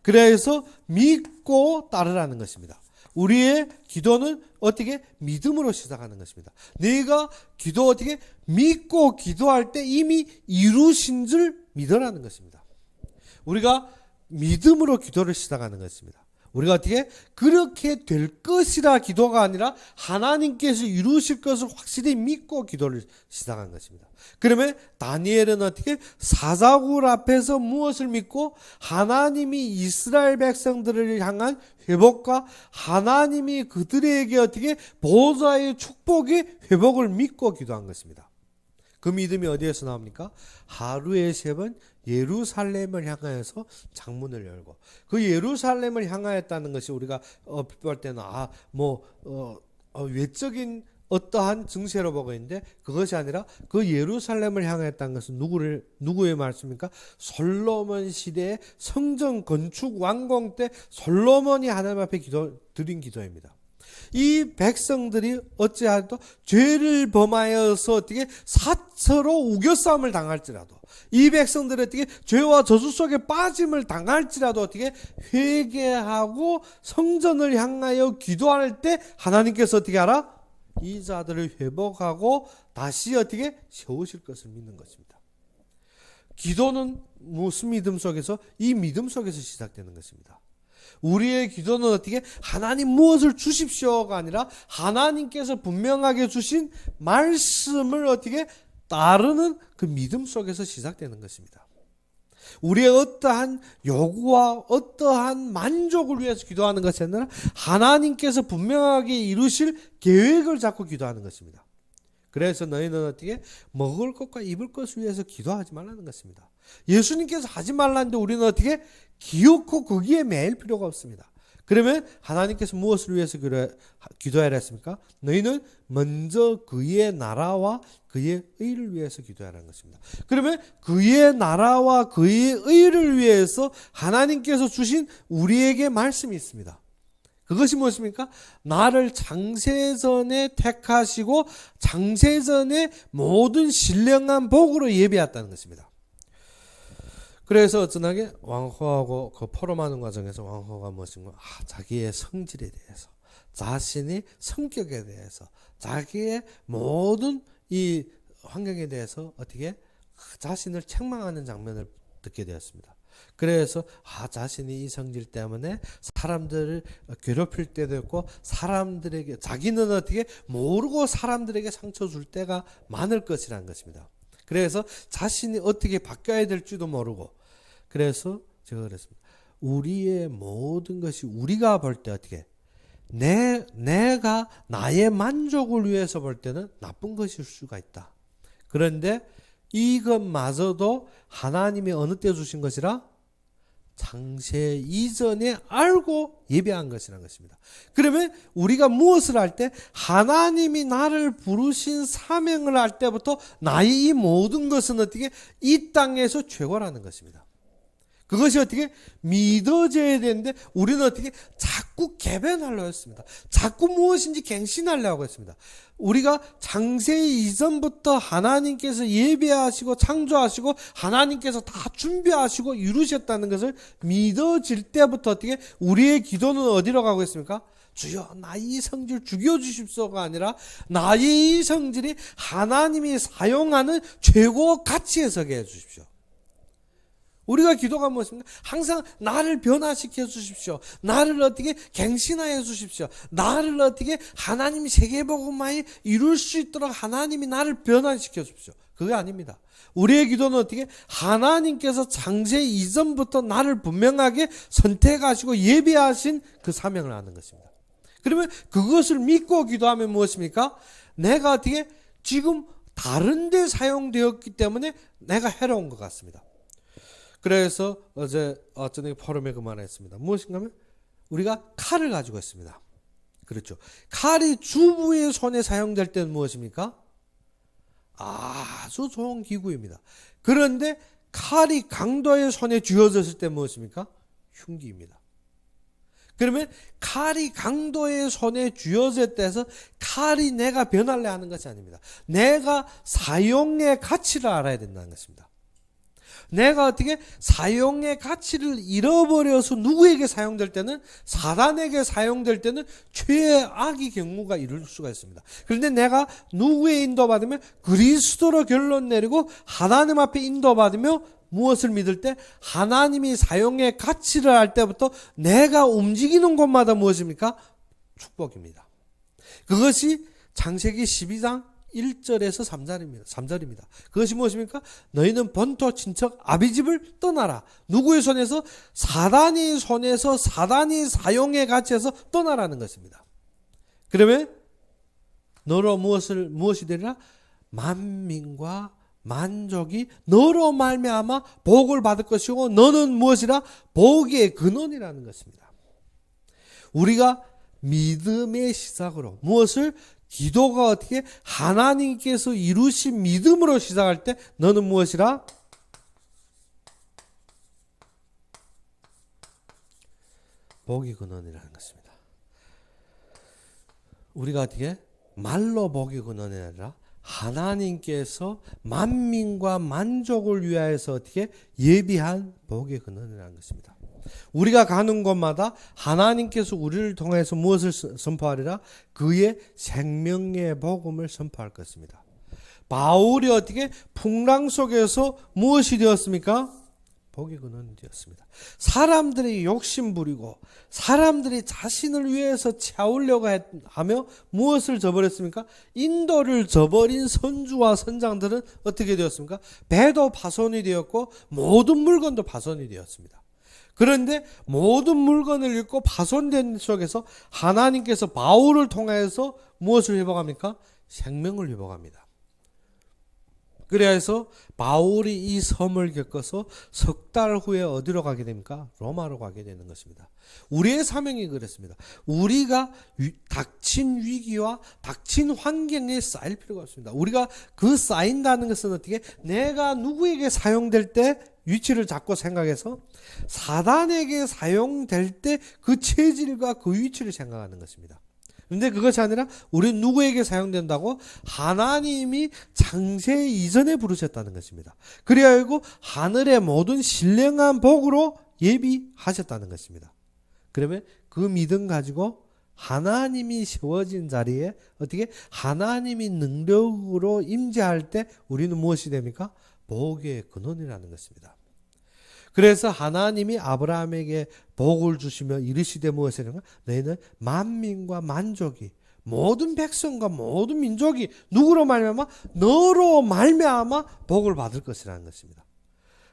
그래서 믿고 따르라는 것입니다. 우리의 기도는 어떻게 믿음으로 시작하는 것입니다. 내가 기도 어떻게 믿고 기도할 때 이미 이루신 줄 믿으라는 것입니다. 우리가 믿음으로 기도를 시작하는 것입니다. 우리가 어떻게 그렇게 될 것이라 기도가 아니라 하나님께서 이루실 것을 확실히 믿고 기도를 시작한 것입니다. 그러면 다니엘은 어떻게 사자굴 앞에서 무엇을 믿고 하나님이 이스라엘 백성들을 향한 회복과 하나님이 그들에게 어떻게 보호자의 축복의 회복을 믿고 기도한 것입니다. 그 믿음이 어디에서 나옵니까? 하루에 3번 예루살렘을 향하여서 창문을 열고, 그 예루살렘을 향하였다는 것이 우리가 비교할 때는 외적인 어떠한 증세로 보고 있는데 그것이 아니라 그 예루살렘을 향하였다는 것은 누구의 말씀입니까? 솔로몬 시대의 성전 건축 완공 때 솔로몬이 하나님 앞에 드린 기도입니다. 이 백성들이 어찌하여도 죄를 범하여서 어떻게 사처로 우겨싸움을 당할지라도, 이 백성들이 어떻게 죄와 저주 속에 빠짐을 당할지라도 어떻게 회개하고 성전을 향하여 기도할 때 하나님께서 어떻게 하라? 이 자들을 회복하고 다시 어떻게 세우실 것을 믿는 것입니다. 기도는 무슨 믿음 속에서? 이 믿음 속에서 시작되는 것입니다. 우리의 기도는 어떻게 하나님 무엇을 주십시오가 아니라 하나님께서 분명하게 주신 말씀을 어떻게 따르는 그 믿음 속에서 시작되는 것입니다. 우리의 어떠한 요구와 어떠한 만족을 위해서 기도하는 것이 아니라 하나님께서 분명하게 이루실 계획을 잡고 기도하는 것입니다. 그래서 너희는 어떻게 먹을 것과 입을 것을 위해서 기도하지 말라는 것입니다. 예수님께서 하지 말라는데 우리는 어떻게 기어코 거기에 매일 필요가 없습니다. 그러면 하나님께서 무엇을 위해서 기도하라 했습니까? 너희는 먼저 그의 나라와 그의 의를 위해서 기도하라는 것입니다. 그러면 그의 나라와 그의 의를 위해서 하나님께서 주신 우리에게 말씀이 있습니다. 그것이 무엇입니까? 나를 창세전에 택하시고 창세전에 모든 신령한 복으로 예비했다는 것입니다. 그래서 어쩌나게 왕호하고 그 포럼하는 과정에서 왕호가 무엇인가? 자기의 성질에 대해서, 자신의 성격에 대해서, 자기의 모든 이 환경에 대해서 어떻게 자신을 책망하는 장면을 듣게 되었습니다. 그래서 자신이 이 성질 때문에 사람들을 괴롭힐 때도 있고, 사람들에게 자기는 어떻게 모르고 사람들에게 상처 줄 때가 많을 것이라는 것입니다. 그래서 자신이 어떻게 바뀌어야 될지도 모르고, 그래서 제가 그랬습니다. 우리의 모든 것이 우리가 볼 때 어떻게 내가 나의 만족을 위해서 볼 때는 나쁜 것일 수가 있다. 그런데 이것마저도 하나님이 어느 때 주신 것이라? 창세 이전에 알고 예배한 것이라는 것입니다. 그러면 우리가 무엇을 할 때, 하나님이 나를 부르신 사명을 할 때부터 나의 이 모든 것은 어떻게 이 땅에서 최고라는 것입니다. 그것이 어떻게 믿어져야 되는데, 우리는 어떻게 자꾸 개변하려고 했습니다. 자꾸 무엇인지 갱신하려고 했습니다. 우리가 창세 이전부터 하나님께서 예배하시고 창조하시고 하나님께서 다 준비하시고 이루셨다는 것을 믿어질 때부터 어떻게 우리의 기도는 어디로 가고 있습니까? 주여 나의 이 성질 죽여주십시오가 아니라 나의 이 성질이 하나님이 사용하는 최고 가치에 서게 해주십시오. 우리가 기도가 무엇입니까? 항상 나를 변화시켜 주십시오. 나를 어떻게 갱신하여 주십시오. 나를 어떻게 하나님이 세계복음화에 이룰 수 있도록 하나님이 나를 변화시켜 주십시오. 그게 아닙니다. 우리의 기도는 어떻게 하나님께서 창세 이전부터 나를 분명하게 선택하시고 예비하신 그 사명을 하는 것입니다. 그러면 그것을 믿고 기도하면 무엇입니까? 내가 어떻게 지금 다른 데 사용되었기 때문에 내가 해로운 것 같습니다. 그래서 어제 어쩌네 포럼에 그만했습니다. 무엇인가 하면 우리가 칼을 가지고 있습니다. 그렇죠. 칼이 주부의 손에 사용될 때는 무엇입니까? 아주 좋은 기구입니다. 그런데 칼이 강도의 손에 쥐어졌을 때 무엇입니까? 흉기입니다. 그러면 칼이 강도의 손에 쥐어졌다 해서 칼이 내가 변할래 하는 것이 아닙니다. 내가 사용의 가치를 알아야 된다는 것입니다. 내가 어떻게 사용의 가치를 잃어버려서 누구에게 사용될 때는, 사단에게 사용될 때는 최악의 경우가 이룰 수가 있습니다. 그런데 내가 누구의 인도받으면 그리스도로 결론 내리고 하나님 앞에 인도받으며 무엇을 믿을 때, 하나님이 사용의 가치를 알 때부터 내가 움직이는 곳마다 무엇입니까? 축복입니다. 그것이 창세기 12장 1절에서 3절입니다. 그것이 무엇입니까? 너희는 본토 친척 아비집을 떠나라. 누구의 손에서? 사단의 손에서, 사단이 사용의 가치에서 떠나라는 것입니다. 그러면 너로 무엇이 되리라? 만민과 만족이 너로 말미암아 복을 받을 것이고 너는 무엇이라? 복의 근원이라는 것입니다. 우리가 믿음의 시작으로 무엇을? 기도가 어떻게 하나님께서 이루신 믿음으로 시작할 때 너는 무엇이라? 복의 근원이라는 것입니다. 우리가 어떻게 말로 복의 근원이 아니라 하나님께서 만민과 만족을 위하여서 어떻게 예비한 복의 근원이라는 것입니다. 우리가 가는 곳마다 하나님께서 우리를 통해서 무엇을 선포하리라? 그의 생명의 복음을 선포할 것입니다. 바울이 어떻게 풍랑 속에서 무엇이 되었습니까? 복의 근원이 되었습니다. 사람들이 욕심 부리고 사람들이 자신을 위해서 채우려고 하며 무엇을 저버렸습니까? 인도를 저버린 선주와 선장들은 어떻게 되었습니까? 배도 파손이 되었고 모든 물건도 파손이 되었습니다. 그런데 모든 물건을 잃고 파손된 속에서 하나님께서 바울을 통해서 무엇을 회복합니까? 생명을 회복합니다. 그래서 바울이 이 섬을 겪어서 석 달 후에 어디로 가게 됩니까? 로마로 가게 되는 것입니다. 우리의 사명이 그렇습니다. 우리가 닥친 위기와 닥친 환경에 쌓일 필요가 없습니다. 우리가 그 쌓인다는 것은 어떻게 내가 누구에게 사용될 때 위치를 잡고 생각해서 사단에게 사용될 때 그 체질과 그 위치를 생각하는 것입니다. 그런데 그것이 아니라 우리는 누구에게 사용된다고? 하나님이 창세 이전에 부르셨다는 것입니다. 그리하여 하늘의 모든 신령한 복으로 예비하셨다는 것입니다. 그러면 그 믿음 가지고 하나님이 세워진 자리에 어떻게 하나님이 능력으로 임재할 때 우리는 무엇이 됩니까? 복의 근원이라는 것입니다. 그래서 하나님이 아브라함에게 복을 주시며 이르시되 무엇이냐면 너희는 만민과 만족이 모든 백성과 모든 민족이 누구로 말미암아 너로 말미암아 복을 받을 것이라는 것입니다.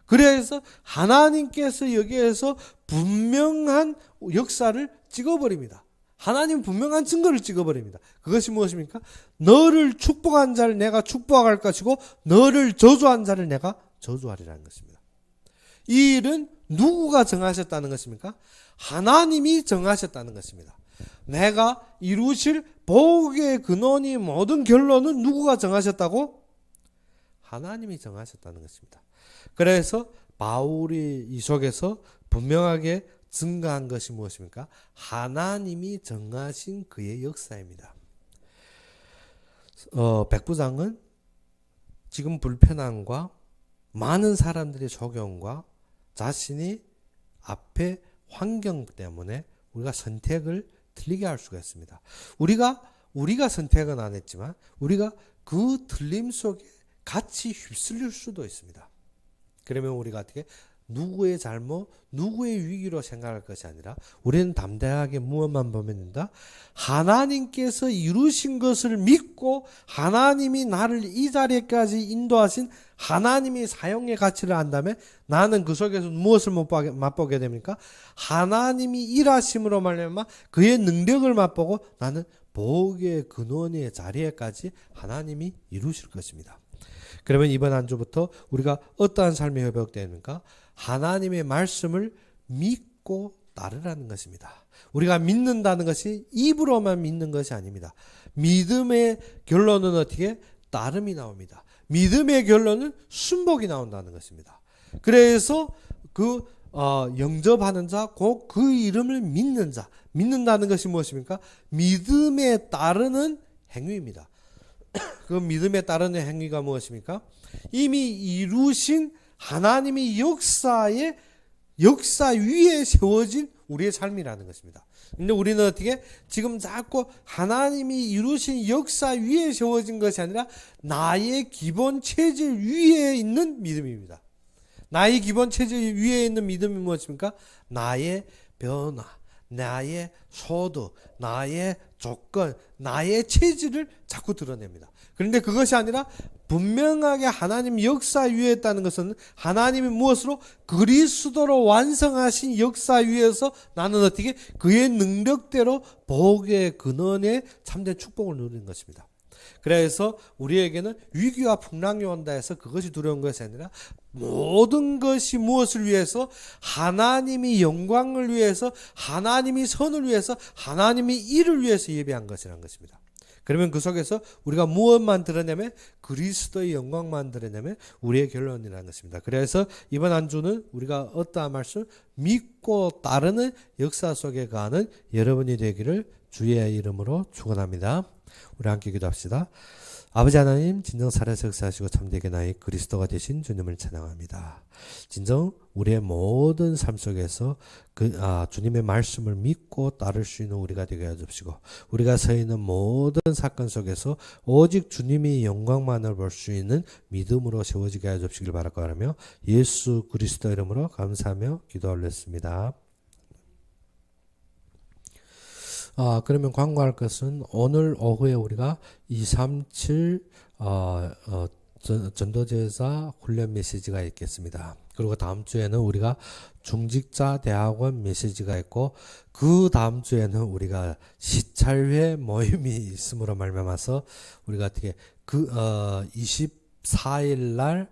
그래서 하나님께서 여기에서 분명한 역사를 찍어버립니다. 하나님 분명한 증거를 찍어버립니다. 그것이 무엇입니까? 너를 축복한 자를 내가 축복할 것이고 너를 저주한 자를 내가 저주하리라는 것입니다. 이 일은 누구가 정하셨다는 것입니까? 하나님이 정하셨다는 것입니다. 내가 이루실 복의 근원이 모든 결론은 누구가 정하셨다고? 하나님이 정하셨다는 것입니다. 그래서 바울이 이 속에서 분명하게 증거한 것이 무엇입니까? 하나님이 정하신 그의 역사입니다. 백부장은 지금 불편함과 많은 사람들의 적용과 자신이 앞에 환경 때문에 우리가 선택을 틀리게 할 수가 있습니다. 우리가 선택은 안 했지만 우리가 그 틀림 속에 같이 휩쓸릴 수도 있습니다. 그러면 우리가 어떻게 누구의 잘못, 누구의 위기로 생각할 것이 아니라 우리는 담대하게 무엇만 보면 된다? 하나님께서 이루신 것을 믿고 하나님이 나를 이 자리까지 인도하신 하나님의 사용의 가치를 안다면 나는 그 속에서 무엇을 맛보게 됩니까? 하나님이 일하심으로 말미암아 그의 능력을 맛보고 나는 복의 근원의 자리에까지 하나님이 이루실 것입니다. 그러면 이번 한 주부터 우리가 어떠한 삶이 회복됩니까? 하나님의 말씀을 믿고 따르라는 것입니다. 우리가 믿는다는 것이 입으로만 믿는 것이 아닙니다. 믿음의 결론은 어떻게? 따름이 나옵니다. 믿음의 결론은 순복이 나온다는 것입니다. 그래서 영접하는 자, 곧 그 이름을 믿는 자, 믿는다는 것이 무엇입니까? 믿음에 따르는 행위입니다. 그 믿음에 따르는 행위가 무엇입니까? 이미 이루신 하나님의 역사 위에 세워진 우리의 삶이라는 것입니다. 근데 우리는 어떻게 지금 자꾸 하나님이 이루신 역사 위에 세워진 것이 아니라 나의 기본 체질 위에 있는 믿음입니다. 나의 기본 체질 위에 있는 믿음이 무엇입니까? 나의 변화, 나의 소득, 나의 조건, 나의 체질을 자꾸 드러냅니다. 그런데 그것이 아니라 분명하게 하나님 역사 위에 있다는 것은 하나님이 무엇으로? 그리스도로 완성하신 역사 위에서 나는 어떻게? 그의 능력대로 복의 근원에 참된 축복을 누리는 것입니다. 그래서 우리에게는 위기와 풍랑이 온다 해서 그것이 두려운 것이 아니라 모든 것이 무엇을 위해서? 하나님이 영광을 위해서, 하나님이 선을 위해서, 하나님이 일을 위해서 예배한 것이라는 것입니다. 그러면 그 속에서 우리가 무엇만 드러내면? 그리스도의 영광만 드러내면 우리의 결론이라는 것입니다. 그래서 이번 한 주는 우리가 어떠한 말씀? 믿고 따르는 역사 속에 가는 여러분이 되기를 주의 이름으로 축원합니다. 우리 함께 기도합시다. 아버지 하나님, 진정 살아서 역사하시고 참되게 나의 그리스도가 되신 주님을 찬양합니다. 진정 우리의 모든 삶 속에서 주님의 말씀을 믿고 따를 수 있는 우리가 되게 해주시고, 우리가 서 있는 모든 사건 속에서 오직 주님의 영광만을 볼 수 있는 믿음으로 세워지게 해주시길 바라며 예수 그리스도 이름으로 감사하며 기도 올렸습니다. 그러면 광고할 것은 오늘 오후에 우리가 237 전도제자 훈련 메시지가 있겠습니다. 그리고 다음 주에는 우리가 중직자 대학원 메시지가 있고, 그 다음 주에는 우리가 시찰회 모임이 있음으로 말미암아서 우리가 어떻게 24 14일 날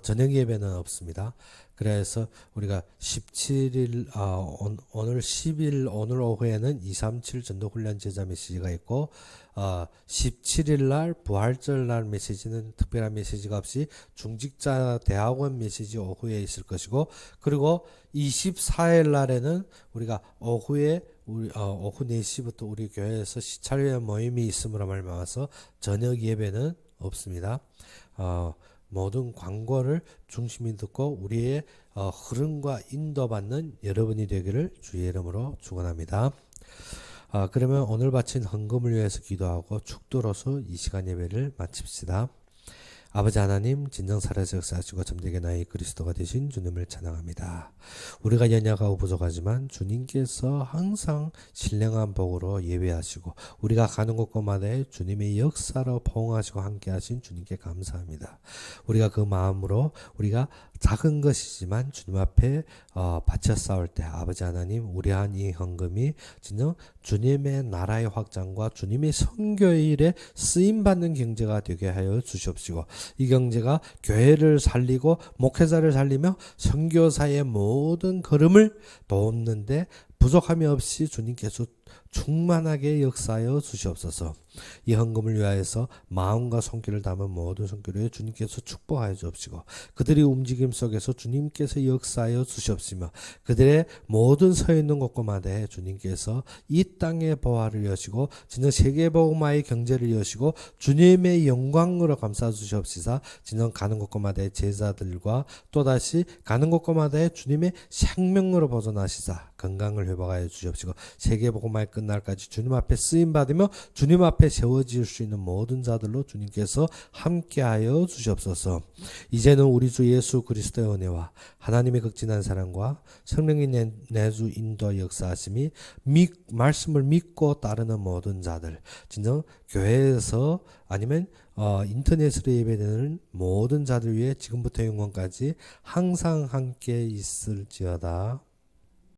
저녁 예배는 없습니다. 그래서 우리가 17일 오늘 10일 오늘 오후에는 237 전도훈련 제자 메시지가 있고 17일 날 부활절 날 메시지는 특별한 메시지가 없이 중직자 대학원 메시지 오후에 있을 것이고, 그리고 24일 날에는 우리가 오후에 오후 4시부터 우리 교회에서 시찰회 모임이 있음으로 말미암아서 저녁 예배는 없습니다. 모든 광고를 중심이 듣고 우리의 흐름과 인도받는 여러분이 되기를 주의 이름으로 축원합니다. 그러면 오늘 바친 헌금을 위해서 기도하고 축도로서 이 시간 예배를 마칩시다. 아버지 하나님, 진정 살아서 역사하시고 잠들게 나의 그리스도가 되신 주님을 찬양합니다. 우리가 연약하고 부족하지만 주님께서 항상 신령한 복으로 예배하시고 우리가 가는 곳곳마다 주님의 역사로 포옹하시고 함께하신 주님께 감사합니다. 우리가 그 마음으로 우리가 작은 것이지만 주님 앞에 바쳐 싸울 때 아버지 하나님, 우리 한 이 헌금이 진정 주님의 나라의 확장과 주님의 선교의 일에 쓰임받는 경제가 되게 하여 주시옵시고, 이 경제가 교회를 살리고 목회자를 살리며 선교사의 모든 걸음을 돕는데 부족함이 없이 주님께서 충만하게 역사하여 주시옵소서. 이 헌금을 위하여서 마음과 손길을 담은 모든 손길에 주님께서 축복하여 주옵시고, 그들의 움직임 속에서 주님께서 역사하여 주시옵시며, 그들의 모든 서 있는 곳곳마다 주님께서 이 땅의 보화를 여시고 진정 세계복음화의 경제를 여시고 주님의 영광으로 감싸 주시옵시사, 진정 가는 곳곳마다 제자들과 또다시 가는 곳곳마다 주님의 생명으로 보존하시사 건강을 회복하여 주시옵시고, 세계복음화의 끝날까지 주님 앞에 쓰임 받으며 주님 앞에 세워질 수 있는 모든 자들로 주님께서 함께하여 주시옵소서. 이제는 우리 주 예수 그리스도의 은혜와 하나님의 극진한 사랑과 성령의 내주 인도 역사하심이 말씀을 믿고 따르는 모든 자들, 진정 교회에서 아니면 인터넷으로 예배되는 모든 자들 위해 지금부터 영원까지 항상 함께 있을지어다.